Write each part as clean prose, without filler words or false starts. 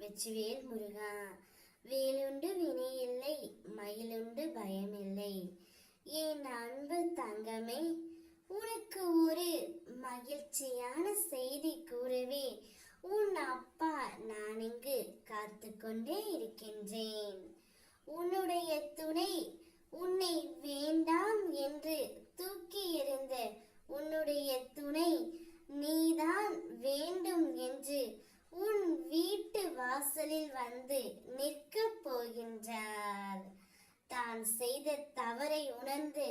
வெற்றிவேல் முருகா. வேலுண்டு வினையில்லை, மயிலுண்டு பயமில்லை. என் அன்பு தங்கமே, உனக்கு ஒரு மகிழ்ச்சியான செய்தி கூறவே உன் அப்பா நான் இங்கு காத்து கொண்டே இருக்கின்றேன். உன்னுடைய துணை உன்னை வேண்டாம் என்று தூக்கி எறிந்த உன்னுடைய துணை நீதான் வேண்டும் என்று உன் வீட்டு வாசலில் வந்து நிற்க போகின்றார். தான் செய்த தவறை உணர்ந்து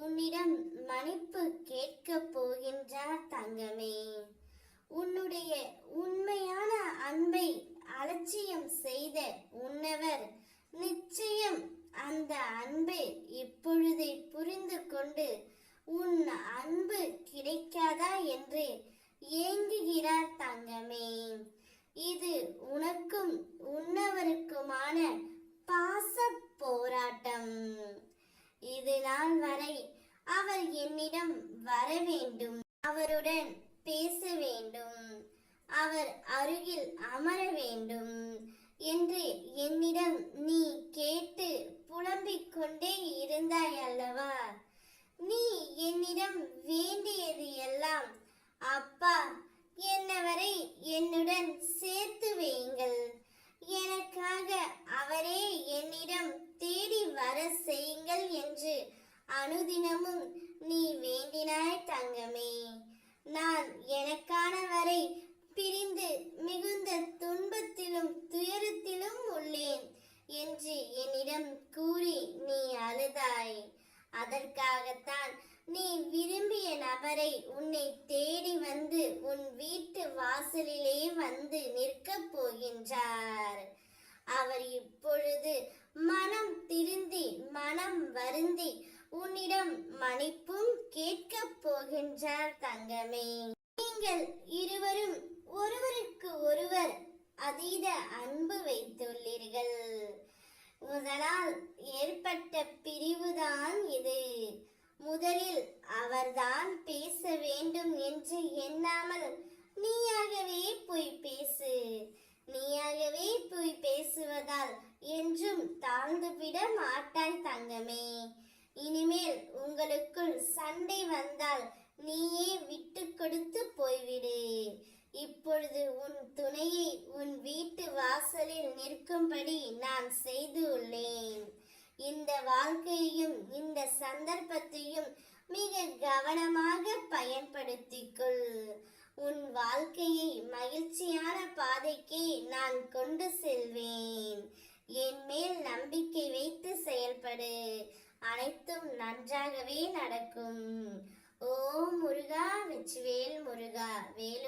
உன்னிடம் மன்னிப்பு கேட்க போகின்றார் தங்கமே. உன்னுடைய உண்மையான அன்பை அலட்சியம் செய்த உன்னவர் நிச்சயம் அந்த அன்பை இப்பொழுது புரிந்து கொண்டு உன் அன்பு கிடைக்காதா என்று ஏங்குகிறார் தங்கமே. இது உனக்கும் உன்னவருக்குமான பாச போராட்டம். இது நாள் வரை அவர் என்னிடம் வர வேண்டும், அவருடன் பேச வேண்டும், அவர் அருகில் அமர வேண்டும் என்று என்னிடம் நீ கேட்டு புலம்பிக் கொண்டே இருந்தாய் அல்லவா? நீ என்னிடம் வேண்டியது எல்லாம், அப்பா என்னவரை என்னுடன் சேர்த்து வையுங்கள், எனக்காக அவரே என்னிடம் தேடி வர செய்யுங்கள் என்று அனுதினமும் நீ வேண்டினாய் தங்கமே. நான் எனக்கானவரை பிரிந்து மிகுந்த துன்பத்திலும் துயரத்திலும் உள்ளேன் என்று என்னிடம் கூறி நீ அழுதாய். அதற்காகத்தான் நீ விரும்பிய நபரை உன்னை தேடி வந்து உன் வீட்டு வாசலிலே வந்து நிற்கப் போகின்றார். அவர் இப்பொழுது மனம் திருந்தி மனம் வருந்தி உன்னிடம் மன்னிப்பும் கேட்கப் போகின்றார் தங்கமே. நீங்கள் இருவரும் ஒருவருக்கு ஒருவர் அதீத அன்பு வைத்துள்ளீர்கள். முதலால் ஏற்பட்ட பிரிவுதான் இது. முதலில் அவர்தான் பேச வேண்டும் என்று எண்ணாமல் நீயாகவே போய் பேசு. நீயாகவே போய் பேசுவதால் என்றும் தாழ்ந்துவிட மாட்டாய் தங்கமே. இனிமேல் உங்களுக்குள் சண்டை வந்தால் நீயே விட்டு கொடுத்து போய்விடு. இப்பொழுது உன் துணையை உன் வீட்டு வாசலில் நிற்கும்படி நான் செய்து உள்ளேன். இந்த வாழ்க்கையையும் இந்த சந்தர்ப்பத்தையும் மிக கவனமாக பயன்படுத்திக்கொள். உன் வாழ்க்கையை மகிழ்ச்சியான பாதைக்கு நான் கொண்டு செல்வேன். என் மேல் நம்பிக்கை வைத்து செயல்படு, அனைத்தும் நன்றாகவே நடக்கும். ஓம் முருகா, வெற்றிவேல் முருகா. வேல்